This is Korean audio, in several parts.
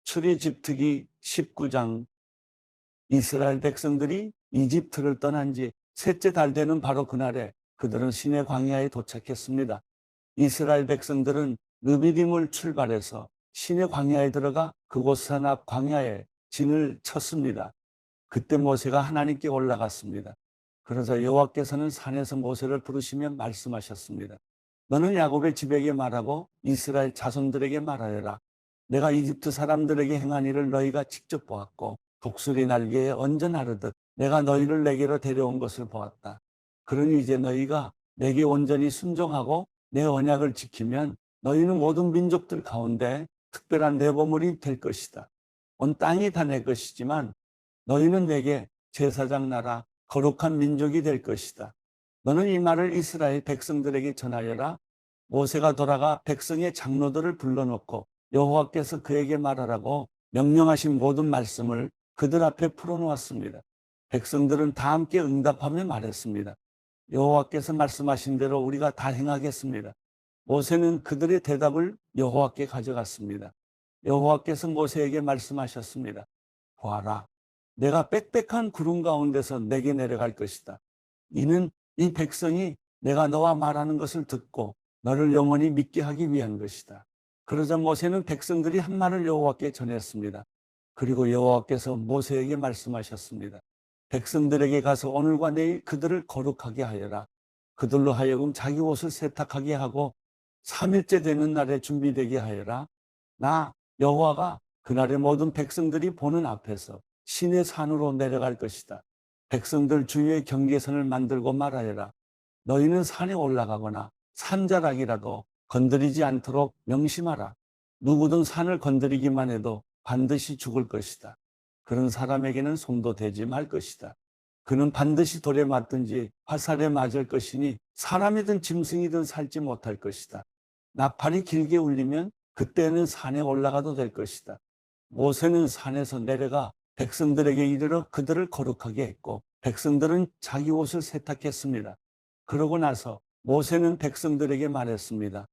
출애굽기 19장. 이스라엘 백성들이 이집트를 떠난 지 셋째 달 되는 바로 그날에 그들은 시내 광야에 도착했습니다. 이스라엘 백성들은 르비딤을 출발해서 시내 광야에 들어가 그곳 산 앞 광야에 진을 쳤습니다. 그때 모세가 하나님께 올라갔습니다. 그러자 여호와께서는 산에서 모세를 부르시며 말씀하셨습니다. 너는 야곱의 집에게 말하고 이스라엘 자손들에게 말하여라. 내가 이집트 사람들에게 행한 일을 너희가 직접 보았고 독수리 날개에 얹어 나르듯 내가 너희를 내게로 데려온 것을 보았다. 그러니 이제 너희가 내게 온전히 순종하고 내 언약을 지키면 너희는 모든 민족들 가운데 특별한 내 보물이 될 것이다. 온 땅이 다 내 것이지만 너희는 내게 제사장 나라 거룩한 민족이 될 것이다. 너는 이 말을 이스라엘 백성들에게 전하여라. 모세가 돌아가 백성의 장로들을 불러놓고 여호와께서 그에게 말하라고 명령하신 모든 말씀을 그들 앞에 풀어놓았습니다. 백성들은 다 함께 응답하며 말했습니다. 여호와께서 말씀하신 대로 우리가 다 행하겠습니다. 모세는 그들의 대답을 여호와께 가져갔습니다. 여호와께서 모세에게 말씀하셨습니다. 보아라, 내가 빽빽한 구름 가운데서 내게 내려갈 것이다. 이는 이 백성이 내가 너와 말하는 것을 듣고 너를 영원히 믿게 하기 위한 것이다. 그러자 모세는 백성들이 한 말을 여호와께 전했습니다. 그리고 여호와께서 모세에게 말씀하셨습니다. 백성들에게 가서 오늘과 내일 그들을 거룩하게 하여라. 그들로 하여금 자기 옷을 세탁하게 하고 3일째 되는 날에 준비되게 하여라. 나 여호와가 그날의 모든 백성들이 보는 앞에서 시내 산으로 내려갈 것이다. 백성들 주위에 경계선을 만들고 말하여라. 너희는 산에 올라가거나 산자락이라도 건드리지 않도록 명심하라. 누구든 산을 건드리기만 해도 반드시 죽을 것이다. 그런 사람에게는 손도 대지 말 것이다. 그는 반드시 돌에 맞든지 화살에 맞을 것이니 사람이든 짐승이든 살지 못할 것이다. 나팔이 길게 울리면 그때는 산에 올라가도 될 것이다. 모세는 산에서 내려가 백성들에게 이르러 그들을 거룩하게 했고 백성들은 자기 옷을 세탁했습니다. 그러고 나서 모세는 백성들에게 말했습니다.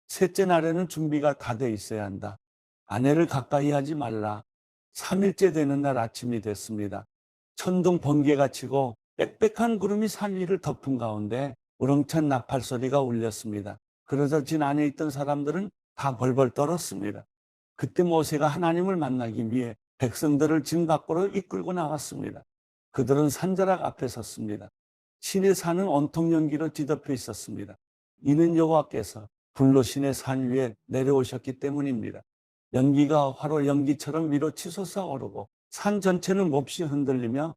셋째 날에는 준비가 다 돼 있어야 한다. 아내를 가까이 하지 말라. 3일째 되는 날 아침이 됐습니다. 천둥 번개가 치고 빽빽한 구름이 산 위를 덮은 가운데 우렁찬 나팔 소리가 울렸습니다. 그러자 진 안에 있던 사람들은 다 벌벌 떨었습니다. 그때 모세가 하나님을 만나기 위해 백성들을 진 밖으로 이끌고 나왔습니다. 그들은 산자락 앞에 섰습니다. 시내 산은 온통 연기로 뒤덮여 있었습니다. 이는 여호와께서 불로 시내 산 위에 내려오셨기 때문입니다. 연기가 화로 연기처럼 위로 치솟아 오르고 산 전체는 몹시 흔들리며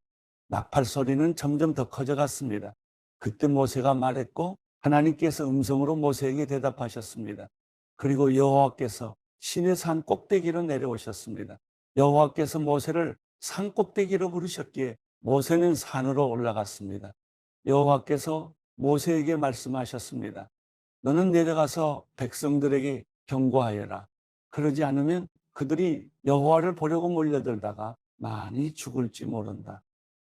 나팔 소리는 점점 더 커져갔습니다. 그때 모세가 말했고 하나님께서 음성으로 모세에게 대답하셨습니다. 그리고 여호와께서 시내 산 꼭대기로 내려오셨습니다. 여호와께서 모세를 산 꼭대기로 부르셨기에 모세는 산으로 올라갔습니다. 여호와께서 모세에게 말씀하셨습니다. 너는 내려가서 백성들에게 경고하여라. 그러지 않으면 그들이 여호와를 보려고 몰려들다가 많이 죽을지 모른다.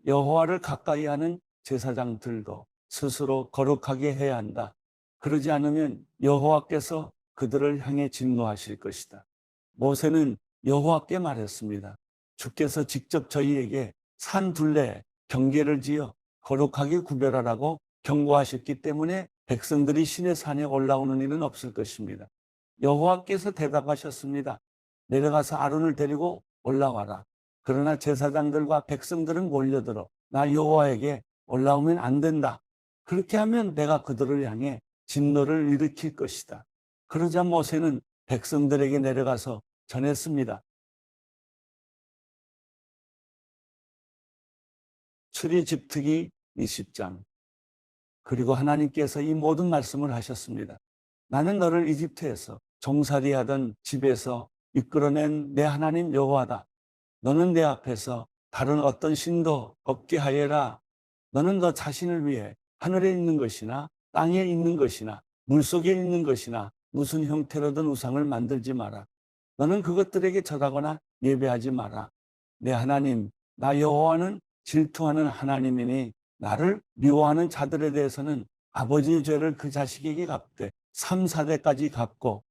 여호와를 가까이 하는 제사장들도 스스로 거룩하게 해야 한다. 그러지 않으면 여호와께서 그들을 향해 진노하실 것이다. 모세는 여호와께 말했습니다. 주께서 직접 저희에게 산 둘레에 경계를 지어 거룩하게 구별하라고 경고하셨기 때문에 백성들이 시내 산에 올라오는 일은 없을 것입니다. 여호와께서 대답하셨습니다. 내려가서 아론을 데리고 올라와라. 그러나 제사장들과 백성들은 몰려들어 나 여호와에게 올라오면 안 된다. 그렇게 하면 내가 그들을 향해 진노를 일으킬 것이다. 그러자 모세는 백성들에게 내려가서 전했습니다. 출애굽기 20장. 그리고 하나님께서 이 모든 말씀을 하셨습니다. 나는 너를 이집트에서 종살이하던 집에서 이끌어낸 내 하나님 여호와다. 너는 내 앞에서 다른 어떤 신도 없게 하여라. 너는 너 자신을 위해 하늘에 있는 것이나 땅에 있는 것이나 물속에 있는 것이나 무슨 형태로든 우상을 만들지 마라. 너는 그것들에게 절하거나 예배하지 마라. 내 하나님, 나 여호와는 질투하는 하나님이니 나를 미워하는 자들에 대해서는 아버지의 죄를 그 자식에게 갚되 3, 4대까지 갚고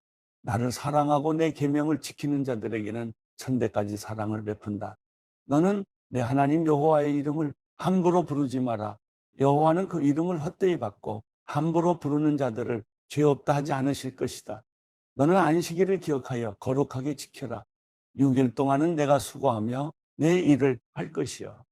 나를 사랑하고 내 계명을 지키는 자들에게는 천대까지 사랑을 베푼다. 너는 내 하나님 여호와의 이름을 함부로 부르지 마라. 여호와는 그 이름을 헛되이 받고 함부로 부르는 자들을 죄 없다 하지 않으실 것이다. 너는 안식일을 기억하여 거룩하게 지켜라. 6일 동안은 내가 수고하며 내 일을 할 것이요.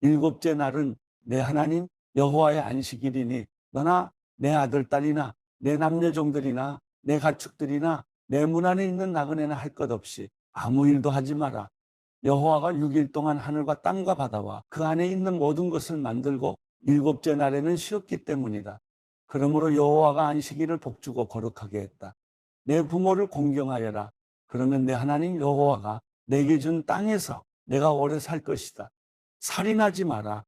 일곱째 날은 내 하나님 여호와의 안식일이니 너나 내 아들 딸이나 내 남녀종들이나 내 가축들이나 내 문 안에 있는 나그네나 할 것 없이 아무 일도 하지 마라. 여호와가 6일 동안 하늘과 땅과 바다와 그 안에 있는 모든 것을 만들고 일곱째 날에는 쉬었기 때문이다. 그러므로 여호와가 안식일을 복주고 거룩하게 했다. 내 부모를 공경하여라. 그러면 내 하나님 여호와가 내게 준 땅에서 내가 오래 살 것이다. 살인하지 마라.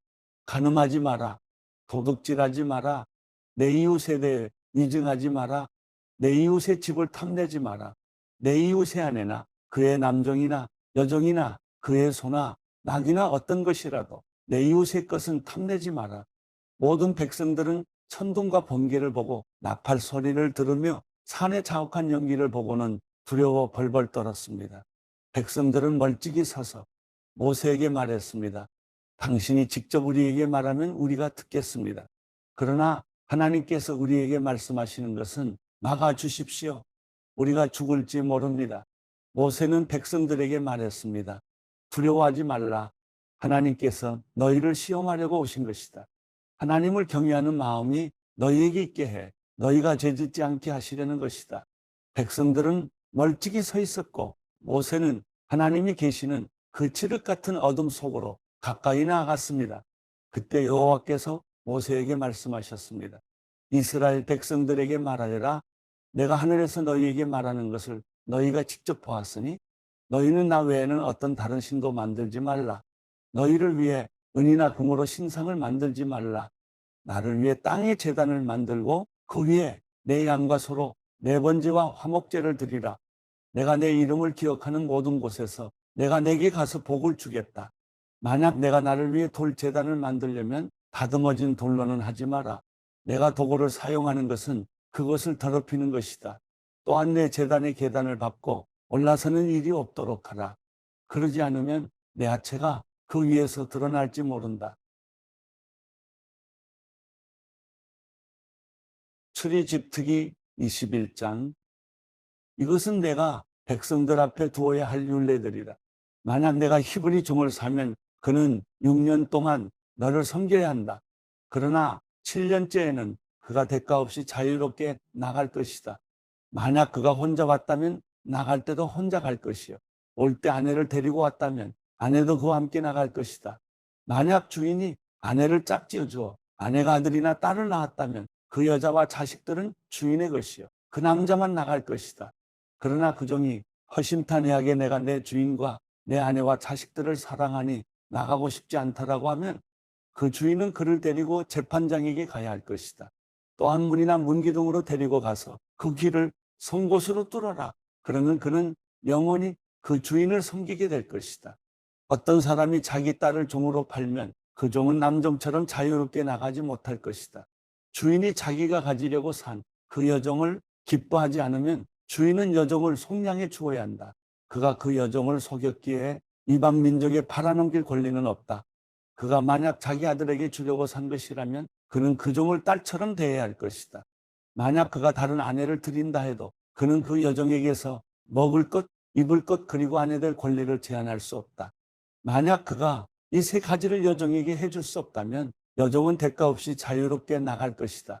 간음하지 마라. 도둑질하지 마라. 내 이웃에 대해 위증하지 마라. 내 이웃의 집을 탐내지 마라. 내 이웃의 아내나 그의 남종이나 여종이나 그의 소나 낙이나 어떤 것이라도 내 이웃의 것은 탐내지 마라. 모든 백성들은 천둥과 번개를 보고 나팔 소리를 들으며 산의 자욱한 연기를 보고는 두려워 벌벌 떨었습니다. 백성들은 멀찍이 서서 모세에게 말했습니다. 당신이 직접 우리에게 말하면 우리가 듣겠습니다. 그러나 하나님께서 우리에게 말씀하시는 것은 막아 주십시오. 우리가 죽을지 모릅니다. 모세는 백성들에게 말했습니다. 두려워하지 말라. 하나님께서 너희를 시험하려고 오신 것이다. 하나님을 경외하는 마음이 너희에게 있게 해 너희가 죄짓지 않게 하시려는 것이다. 백성들은 멀찍이 서 있었고 모세는 하나님이 계시는 그 칠흑 같은 어둠 속으로 가까이 나아갔습니다. 그때 여호와께서 모세에게 말씀하셨습니다. 이스라엘 백성들에게 말하여라. 내가 하늘에서 너희에게 말하는 것을 너희가 직접 보았으니 너희는 나 외에는 어떤 다른 신도 만들지 말라. 너희를 위해 은이나 금으로 신상을 만들지 말라. 나를 위해 땅의 제단을 만들고 그 위에 내 양과 소로 내 번제와 화목제를 드리라. 내가 내 이름을 기억하는 모든 곳에서 내가 내게 가서 복을 주겠다. 만약 내가 나를 위해 돌 제단을 만들려면 다듬어진 돌로는 하지 마라. 내가 도구를 사용하는 것은 그것을 더럽히는 것이다. 또한 내 제단의 계단을 밟고 올라서는 일이 없도록 하라. 그러지 않으면 내 하체가 그 위에서 드러날지 모른다. 출애굽기 21장. 이것은 내가 백성들 앞에 두어야 할 율례들이라. 만약 내가 히브리 종을 사면 그는 6년 동안 너를 섬겨야 한다. 그러나 7년째에는 그가 대가 없이 자유롭게 나갈 것이다. 만약 그가 혼자 왔다면 나갈 때도 혼자 갈 것이요. 올 때 아내를 데리고 왔다면 아내도 그와 함께 나갈 것이다. 만약 주인이 아내를 짝지어 주어 아내가 아들이나 딸을 낳았다면 그 여자와 자식들은 주인의 것이요. 그 남자만 나갈 것이다. 그러나 그 종이 허심탄회하게 내가 내 주인과 내 아내와 자식들을 사랑하니 나가고 싶지 않다라고 하면 그 주인은 그를 데리고 재판장에게 가야 할 것이다. 또한 문이나 문기둥으로 데리고 가서 그 길을 송곳으로 뚫어라. 그러면 그는 영원히 그 주인을 섬기게 될 것이다. 어떤 사람이 자기 딸을 종으로 팔면 그 종은 남종처럼 자유롭게 나가지 못할 것이다. 주인이 자기가 가지려고 산 그 여종을 기뻐하지 않으면 주인은 여종을 속량해 주어야 한다. 그가 그 여종을 속였기에 이방 민족에 팔아넘길 권리는 없다. 그가 만약 자기 아들에게 주려고 산 것이라면 그는 그 종을 딸처럼 대해야 할 것이다. 만약 그가 다른 아내를 드린다 해도 그는 그 여종에게서 먹을 것, 입을 것, 그리고 아내 될 권리를 제한할 수 없다. 만약 그가 이 세 가지를 여종에게 해줄 수 없다면 여종은 대가 없이 자유롭게 나갈 것이다.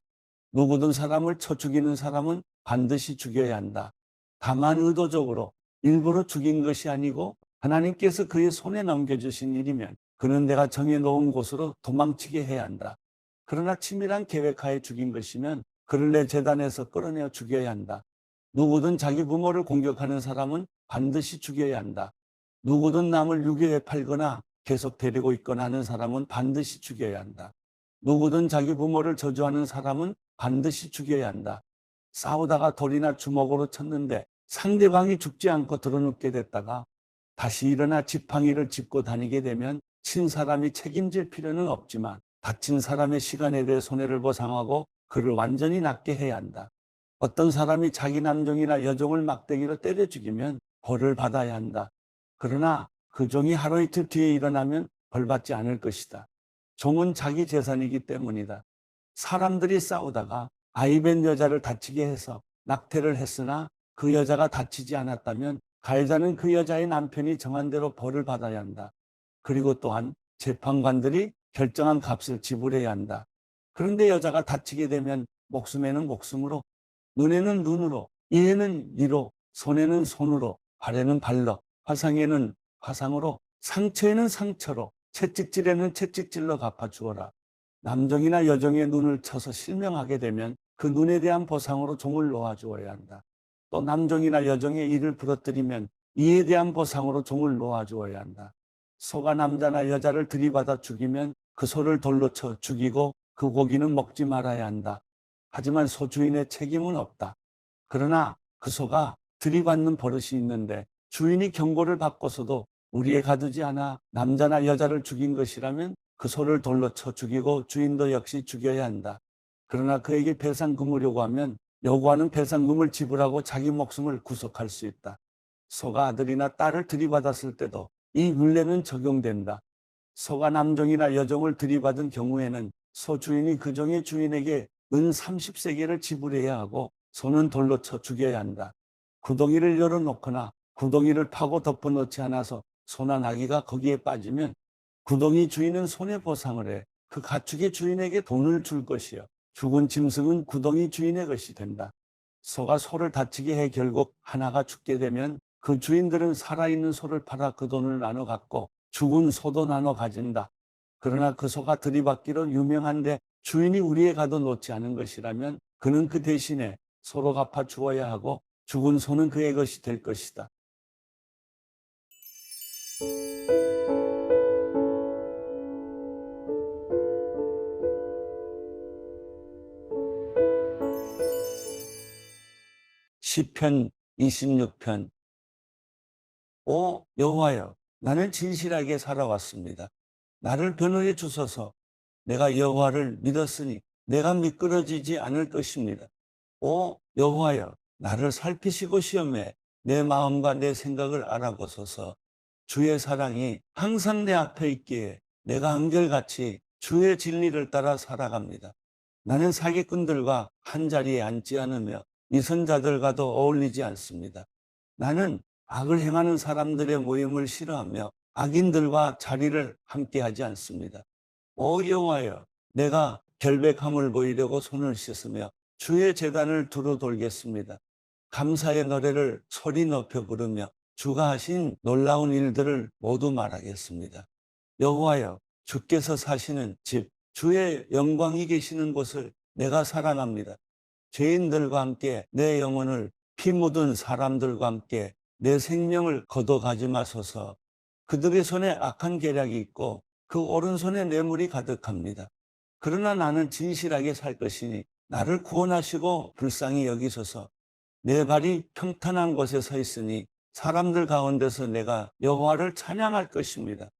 누구든 사람을 쳐 죽이는 사람은 반드시 죽여야 한다. 다만 의도적으로 일부러 죽인 것이 아니고 하나님께서 그의 손에 넘겨주신 일이면 그는 내가 정해놓은 곳으로 도망치게 해야 한다. 그러나 치밀한 계획하에 죽인 것이면 그를 내 제단에서 끌어내어 죽여야 한다. 누구든 자기 부모를 공격하는 사람은 반드시 죽여야 한다. 누구든 남을 유괴해 팔거나 계속 데리고 있거나 하는 사람은 반드시 죽여야 한다. 누구든 자기 부모를 저주하는 사람은 반드시 죽여야 한다. 싸우다가 돌이나 주먹으로 쳤는데 상대방이 죽지 않고 드러눕게 됐다가 다시 일어나 지팡이를 짚고 다니게 되면 친 사람이 책임질 필요는 없지만 다친 사람의 시간에 대해 손해를 보상하고 그를 완전히 낫게 해야 한다. 어떤 사람이 자기 남종이나 여종을 막대기로 때려 죽이면 벌을 받아야 한다. 그러나 그 종이 하루 이틀 뒤에 일어나면 벌받지 않을 것이다. 종은 자기 재산이기 때문이다. 사람들이 싸우다가 아이벤 여자를 다치게 해서 낙태를 했으나 그 여자가 다치지 않았다면 가해자는 그 여자의 남편이 정한 대로 벌을 받아야 한다. 그리고 또한 재판관들이 결정한 값을 지불해야 한다. 그런데 여자가 다치게 되면 목숨에는 목숨으로, 눈에는 눈으로, 이에는 이로, 손에는 손으로, 발에는 발로, 화상에는 화상으로, 상처에는 상처로, 채찍질에는 채찍질로 갚아주어라. 남종이나 여종의 눈을 쳐서 실명하게 되면 그 눈에 대한 보상으로 종을 놓아주어야 한다. 또 남종이나 여종의 이를 부러뜨리면 이에 대한 보상으로 종을 놓아주어야 한다. 소가 남자나 여자를 들이받아 죽이면 그 소를 돌로 쳐 죽이고 그 고기는 먹지 말아야 한다. 하지만 소 주인의 책임은 없다. 그러나 그 소가 들이받는 버릇이 있는데 주인이 경고를 받고서도 우리에 가두지 않아 남자나 여자를 죽인 것이라면 그 소를 돌로 쳐 죽이고 주인도 역시 죽여야 한다. 그러나 그에게 배상금을 요구하면 요구하는 배상금을 지불하고 자기 목숨을 구속할 수 있다. 소가 아들이나 딸을 들이받았을 때도 이 율례는 적용된다. 소가 남종이나 여종을 들이받은 경우에는 소 주인이 그 종의 주인에게 은 30세겔을 지불해야 하고 소는 돌로 쳐 죽여야 한다. 구덩이를 열어놓거나 구덩이를 파고 덮어놓지 않아서 소나 나귀가 거기에 빠지면 구덩이 주인은 손해보상을 해 그 가축의 주인에게 돈을 줄 것이요. 죽은 짐승은 구덩이 주인의 것이 된다. 소가 소를 다치게 해 결국 하나가 죽게 되면 그 주인들은 살아있는 소를 팔아 그 돈을 나눠 갖고 죽은 소도 나눠 가진다. 그러나 그 소가 들이받기로 유명한데 주인이 우리에 가둬놓지 않은 것이라면 그는 그 대신에 소로 갚아 주어야 하고 죽은 소는 그의 것이 될 것이다. 시편 26편. 오 여호와여, 나는 진실하게 살아왔습니다. 나를 변호해 주소서. 내가 여호와를 믿었으니 내가 미끄러지지 않을 것입니다. 오 여호와여, 나를 살피시고 시험해 내 마음과 내 생각을 알아보소서. 주의 사랑이 항상 내 앞에 있기에 내가 한결같이 주의 진리를 따라 살아갑니다. 나는 사기꾼들과 한자리에 앉지 않으며 위선자들과도 어울리지 않습니다. 나는 악을 행하는 사람들의 모임을 싫어하며 악인들과 자리를 함께하지 않습니다. 오 여호와여, 내가 결백함을 보이려고 손을 씻으며 주의 제단을 두루 돌겠습니다. 감사의 노래를 소리 높여 부르며 주가 하신 놀라운 일들을 모두 말하겠습니다. 여호와여, 주께서 사시는 집, 주의 영광이 계시는 곳을 내가 사랑합니다. 죄인들과 함께 내 영혼을, 피 묻은 사람들과 함께 내 생명을 거둬가지 마소서. 그들의 손에 악한 계략이 있고 그 오른손에 뇌물이 가득합니다. 그러나 나는 진실하게 살 것이니 나를 구원하시고 불쌍히 여기소서. 내 발이 평탄한 곳에 서 있으니 사람들 가운데서 내가 여호와를 찬양할 것입니다.